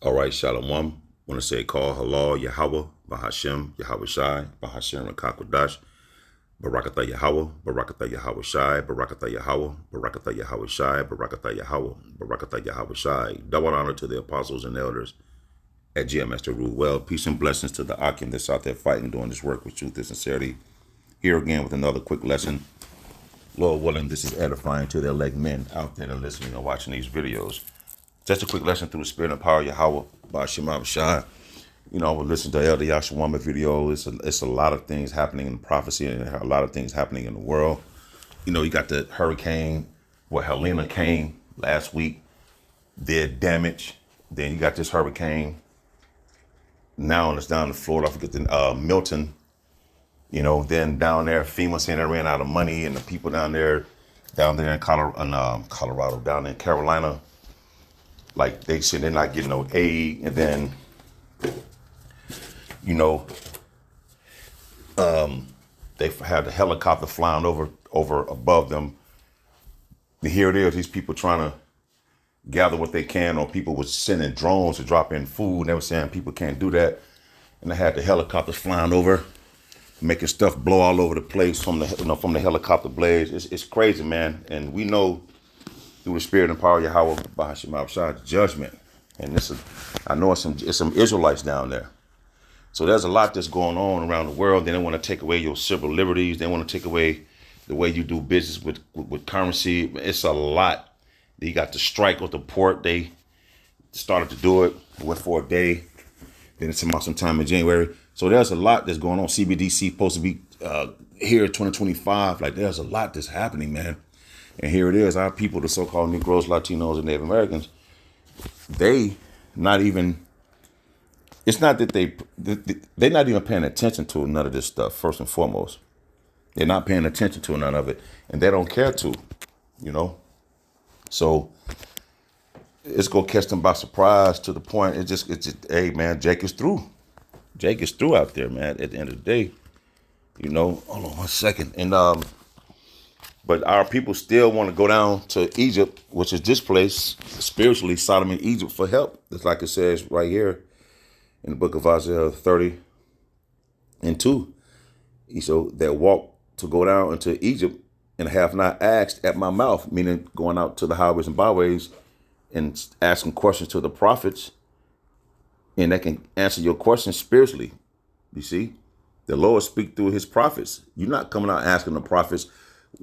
All right, Shalom. Want to say call halal Yahweh, Bahashem, Yahweh Shai, Bahashem Rakakwadash, Barakatha Yahweh, Barakatha Yahweh Shai, Barakatha Yahweh, Barakatha Yahweh Shai, Barakatha Yahweh, Barakatha Yahweh Shai. Double honor to the apostles and elders at GMS to rule well. Peace and blessings to the Akim that's out there fighting, doing this work with truth and sincerity. Here again with another quick lesson. Lord willing, this is edifying to the elect men out there that are listening and watching these videos. Just a quick lesson through the spirit and power of Yahweh by Shema Shai. You know, I would listen to Elder Yashawama video. It's a lot of things happening in prophecy and a lot of things happening in the world. You know, you got the hurricane where Helena came last week, did damage. Then you got this hurricane. Now it's down to Florida. I forget the Milton. You know, then down there, FEMA saying they ran out of money, and the people down there in Colorado, down in Carolina, like they said they're not getting no aid. And then, you know, they had the helicopter flying over above them. And here it is, these people trying to gather what they can, or people were sending drones to drop in food. And they were saying people can't do that. And they had the helicopters flying over, making stuff blow all over the place from the helicopter blades. It's crazy, man. And we know through the spirit and power of Yahweh Bahashim outside judgment. And I know it's some Israelites down there. So there's a lot that's going on around the world. They don't want to take away your civil liberties. They want to take away the way you do business with currency. It's a lot. You got the strike with the port. They started to do it. Went for a day. Then it's about sometime in January. So there's a lot that's going on. CBDC supposed to be here 2025. Like there's a lot that's happening, man. And here it is. Our people, the so-called Negroes, Latinos, and Native Americans, they not even. It's not that they're not even paying attention to none of this stuff. First and foremost, they're not paying attention to none of it, and they don't care to, you know. So it's gonna catch them by surprise to the point. It's just, hey man, Jake is through. Jake is through out there, man. At the end of the day, you know. Hold on 1 second, and but our people still want to go down to Egypt, which is this place spiritually, Sodom and Egypt, for help. Just like it says right here in the book of Isaiah 30 and 2. So that walk to go down into Egypt and have not asked at my mouth, meaning going out to the highways and byways and asking questions to the prophets, and they can answer your questions spiritually. You see, the Lord speak through his prophets. You're not coming out asking the prophets,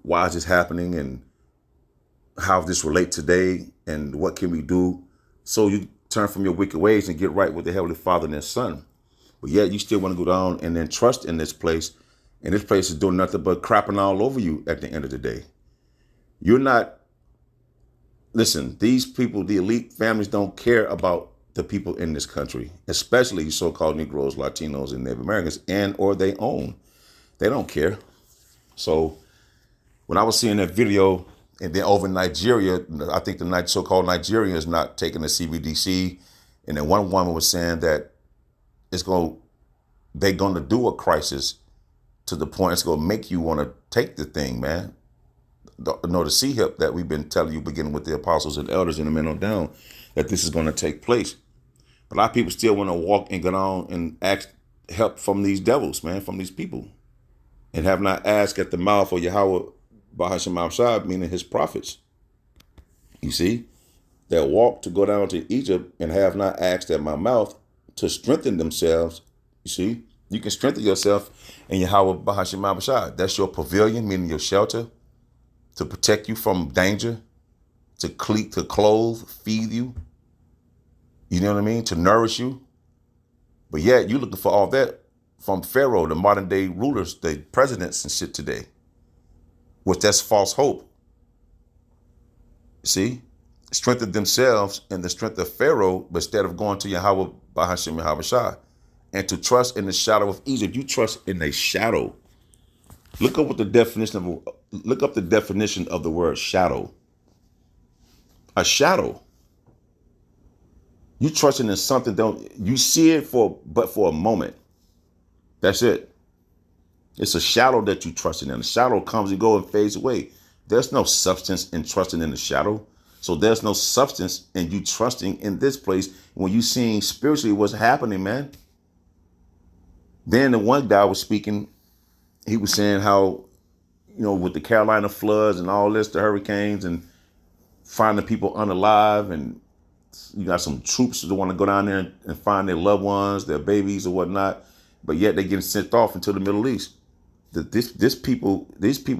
why is this happening and how does this relate today and what can we do? So you turn from your wicked ways and get right with the Heavenly Father and his Son. But yet you still want to go down and then trust in this place. And this place is doing nothing but crapping all over you at the end of the day. You're not, listen, these people, the elite families don't care about the people in this country, especially so-called Negroes, Latinos, and Native Americans, and or they own. They don't care. So when I was seeing that video, and then over in Nigeria, I think the so-called Nigeria is not taking the CBDC. And then one woman was saying that they're going to do a crisis to the point it's going to make you want to take the thing, man. The CHIP that we've been telling you, beginning with the apostles and elders and the men on down, that this is going to take place. But a lot of people still want to walk and go on and ask help from these devils, man, from these people, and have not asked at the mouth of Yahweh Bahashim Shai, meaning his prophets. You see, that walk to go down to Egypt and have not asked at my mouth to strengthen themselves. You see, you can strengthen yourself in Yahweh Bahashim Shai. That's your pavilion, meaning your shelter, to protect you from danger, to clothe, feed you. You know what I mean? To nourish you. But yet you're looking for all that from Pharaoh, the modern day rulers, the presidents and shit today. Which that's false hope. See? Strengthen themselves in the strength of Pharaoh, but instead of going to Yahweh Bahashim Yahweh Shai and to trust in the shadow of Egypt, you trust in a shadow. Look up the definition of the word shadow. A shadow. You trusting in something, you see it for a moment. That's it. It's a shadow that you trusting in. The shadow comes and goes and fades away. There's no substance in trusting in the shadow. So there's no substance in you trusting in this place when you seeing spiritually what's happening, man. Then the one guy was speaking, he was saying how, with the Carolina floods and all this, the hurricanes and finding people unalive, and you got some troops that want to go down there and find their loved ones, their babies or whatnot, but yet they're getting sent off into the Middle East. These people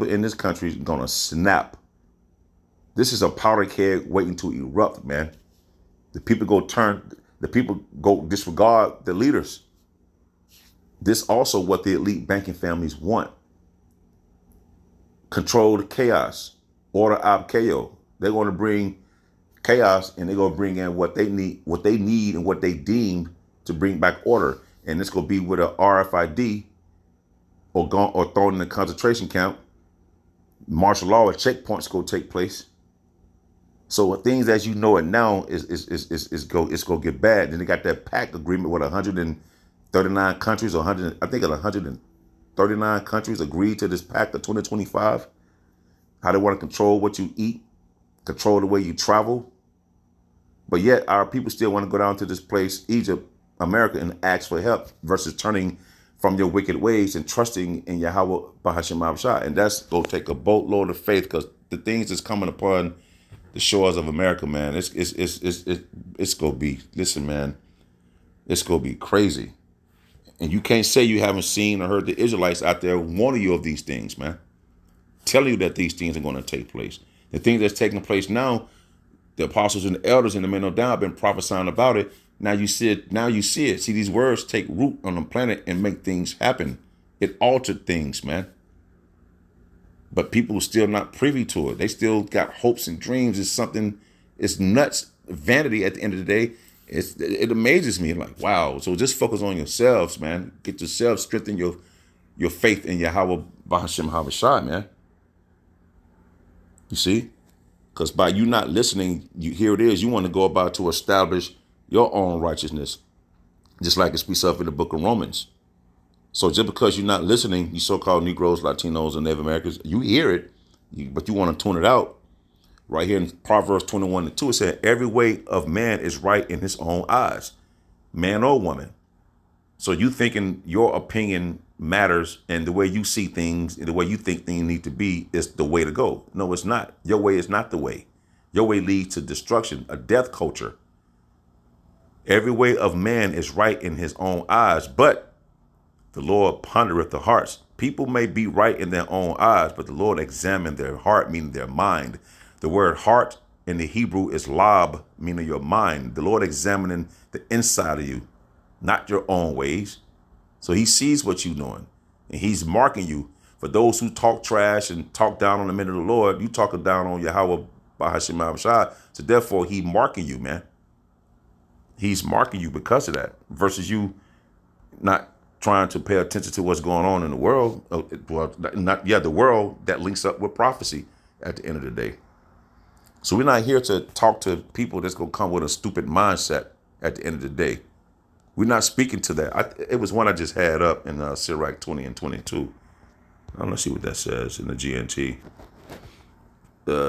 in this country is gonna snap. This is a powder keg waiting to erupt, man. The people go disregard the leaders. This also what the elite banking families want. Controlled chaos, order ab chaos. They're going to bring chaos, and they're going to bring in what they need and what they deem to bring back order. And it's going to be with a RFID or thrown in a concentration camp. Martial law at checkpoints going to take place. So things as you know it now it's going to get bad. Then they got that pact agreement with 139 countries, or 139 countries agreed to this pact of 2025. How they want to control what you eat, control the way you travel. But yet our people still want to go down to this place, Egypt, America, and ask for help versus turning from your wicked ways and trusting in Yahweh Bahashim Abshah. And that's going to take a boatload of faith, because the things that's coming upon the shores of America, man, it's going to be, listen, man, it's going to be crazy. And you can't say you haven't seen or heard the Israelites out there warning you of these things, man. Telling you that these things are going to take place. The things that's taking place now, the apostles and the elders and the men of down have been prophesying about it. Now you see it. Now you see it. See, these words take root on the planet and make things happen. It altered things, man. But people are still not privy to it. They still got hopes and dreams. It's nuts. Vanity at the end of the day. It amazes me. Like, wow. So just focus on yourselves, man. Get yourselves, strengthen your faith in Yahweh Bahashim Havashai, man. You see? Because by you not listening, here it is. You want to go about to establish your own righteousness. Just like it speaks of in the book of Romans. So just because you're not listening, you so-called Negroes, Latinos, and Native Americans, you hear it, but you want to tune it out. Right here in Proverbs 21:2, it said, every way of man is right in his own eyes, man or woman. So you thinking your opinion matters, and the way you see things and the way you think things need to be is the way to go. No, it's not. Your way is not the way. Your way leads to destruction, a death culture. Every way of man is right in his own eyes, but the Lord pondereth the hearts. People may be right in their own eyes, but the Lord examined their heart, meaning their mind. The word heart in the Hebrew is lab, meaning your mind. The Lord examining the inside of you, not your own ways. So he sees what you're doing, and he's marking you. For those who talk trash and talk down on the men of the Lord, you talking down on Yahweh Bahashim Abshai. So therefore, he marking you, man. He's marking you because of that, versus you not trying to pay attention to what's going on in the world. The world that links up with prophecy at the end of the day. So we're not here to talk to people that's going to come with a stupid mindset at the end of the day. We're not speaking to that. It was one I just had up in Sirach 20 and 22. Let's see what that says in the GNT.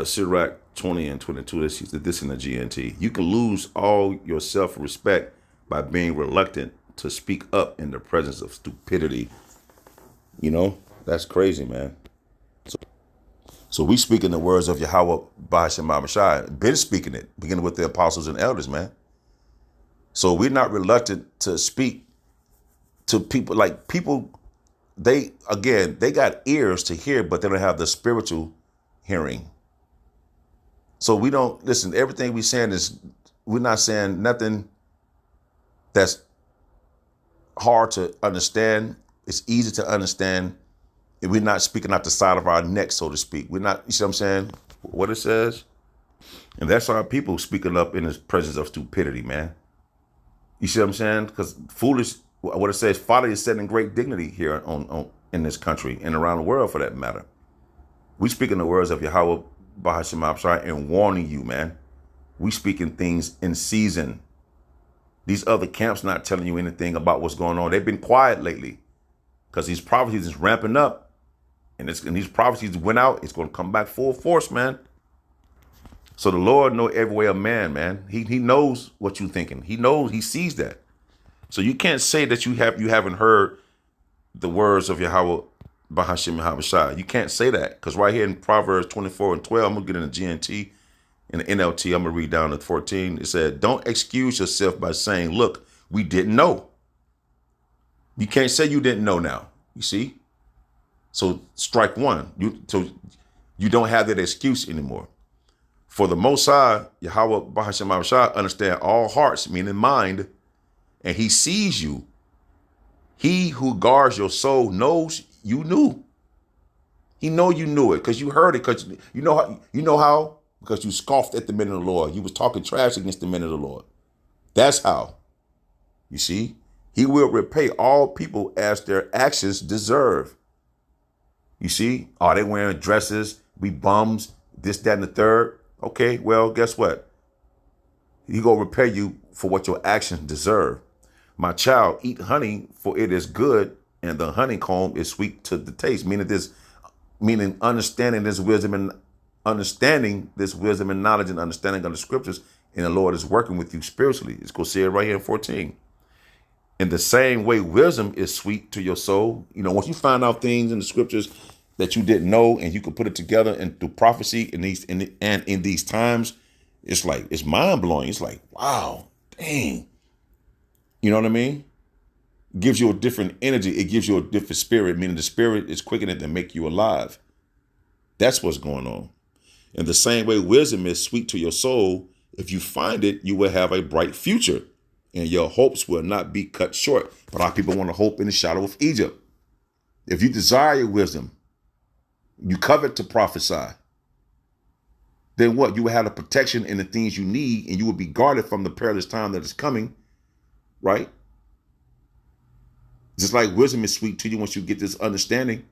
Sirach 20 and 22, this in the GNT. You can lose all your self-respect by being reluctant to speak up in the presence of stupidity. That's crazy, man. So we speaking the words of Yahweh Bahashim Abshai. Been speaking it, beginning with the apostles and elders, man. So we're not reluctant to speak to people. Like people, they got ears to hear, but they don't have the spiritual hearing. So we don't listen. Everything we're saying we're not saying nothing that's hard to understand. It's easy to understand. And we're not speaking out the side of our neck, so to speak. We're not, you see what I'm saying? What it says? And that's our people speaking up in the presence of stupidity, man. You see what I'm saying? Because foolish, what it says, folly is set in great dignity here in this country and around the world for that matter. We speaking the words of Yahweh Bahashim Abshai and warning you, man. We speaking things in season. These other camps not telling you anything about what's going on. They've been quiet lately because these prophecies is ramping up. And these prophecies went out, it's going to come back full force, man. So the Lord know every way of man. He knows what you're thinking. He knows, he sees that. So you can't say that you haven't heard the words of Yahweh Bahashim Yahawashi. You can't say that, because right here in Proverbs 24:12, I'm gonna get in the GNT, in the NLT, I'm gonna read down to 14. It said, "Don't excuse yourself by saying, 'Look, we didn't know.'" You can't say you didn't know now. You see? So strike one. You don't have that excuse anymore. For the Most High, Yahweh Bahashim Yahawashi, understand all hearts, meaning mind, and he sees you. He who guards your soul knows you knew. He know you knew it because you heard it, because you know how? Because you scoffed at the men of the Lord. You was talking trash against the men of the Lord. That's how. You see? He will repay all people as their actions deserve. You see? Oh, they wearing dresses, we bums, this, that, and the third. Okay, well, guess what? He gonna repay you for what your actions deserve. My child, eat honey, for it is good, and the honeycomb is sweet to the taste. Meaning understanding this wisdom and knowledge and understanding of the scriptures, and the Lord is working with you spiritually. It's gonna say it right here in 14. In the same way, wisdom is sweet to your soul. You know, once you find out things in the scriptures that you didn't know, and you could put it together and through prophecy in these times, it's like, it's mind blowing. It's like, wow, dang. You know what I mean? It gives you a different energy. It gives you a different spirit, meaning the spirit is quickening to make you alive. That's what's going on. In the same way, wisdom is sweet to your soul. If you find it, you will have a bright future, and your hopes will not be cut short. But a lot of people want to hope in the shadow of Egypt. If you desire wisdom, you covet to prophesy, then what? You will have the protection and the things you need, and you will be guarded from the perilous time that is coming, right? Just like wisdom is sweet to you, once you get this understanding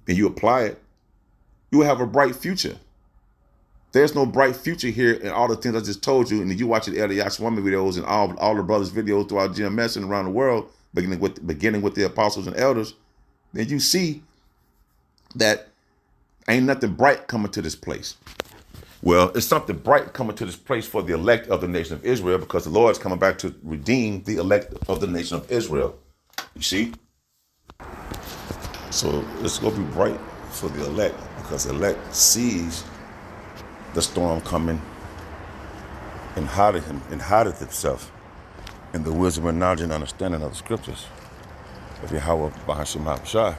and you apply it, you will have a bright future. There's no bright future here in all the things I just told you. And you watch the Elder Yashwami videos and all the brothers' videos throughout GMS and around the world, beginning with the apostles and elders, then you see that ain't nothing bright coming to this place. Well, it's something bright coming to this place for the elect of the nation of Israel, because the Lord's coming back to redeem the elect of the nation of Israel. You see? So it's going to be bright for the elect, because the elect sees the storm coming and hideth itself in the wisdom and knowledge and understanding of the scriptures of Yahweh Bahashim Yahawashi.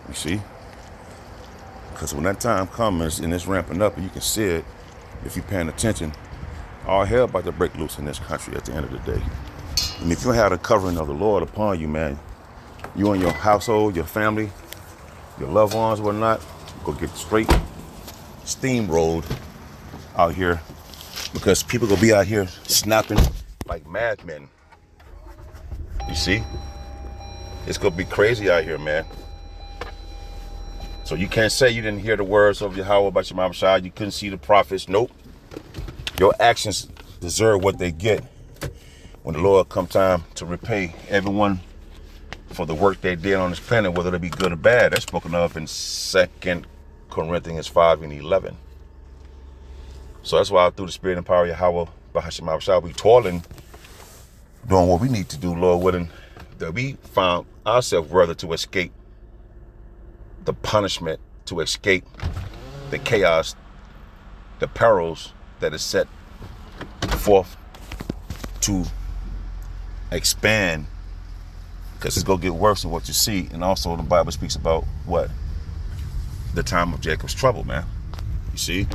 You see? Because when that time comes and it's ramping up, and you can see it if you're paying attention, all hell about to break loose in this country at the end of the day. And if you have the covering of the Lord upon you, man, you and your household, your family, your loved ones, whatnot, go get straight steamrolled out here, because people gonna be out here snapping like madmen. You see? It's gonna be crazy out here, man. So you can't say you didn't hear the words of Yahweh Bahashim Yahawashi. You couldn't see the prophets. Nope. Your actions deserve what they get when the Lord come time to repay everyone for the work they did on this planet, whether it be good or bad. That's spoken of in 2 Corinthians 5:11. So that's why through the spirit and power of Yahweh Bahashim Yahawashi, we toiling, doing what we need to do, Lord willing, that we found ourselves worthy to escape the punishment, to escape the chaos, the perils that is set forth to expand, because it's going to get worse than what you see. And also the Bible speaks about what? The time of Jacob's trouble, man. You see?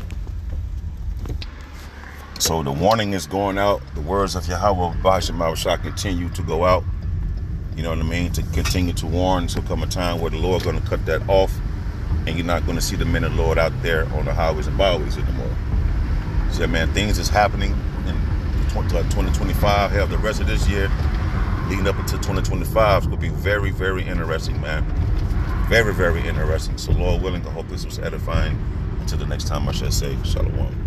So the warning is going out. The words of Yahweh Bahashim Yahawashi continue to go out. You know what I mean? To continue to warn. There'll come a time where the Lord's going to cut that off, and you're not going to see the men of the Lord out there on the highways and byways anymore. So, man, things is happening in 2025. Hell, the rest of this year, leading up until 2025, is going to be very, very interesting, man. Very, very interesting. So, Lord willing, I hope this was edifying. Until the next time, I shall say, Shalom.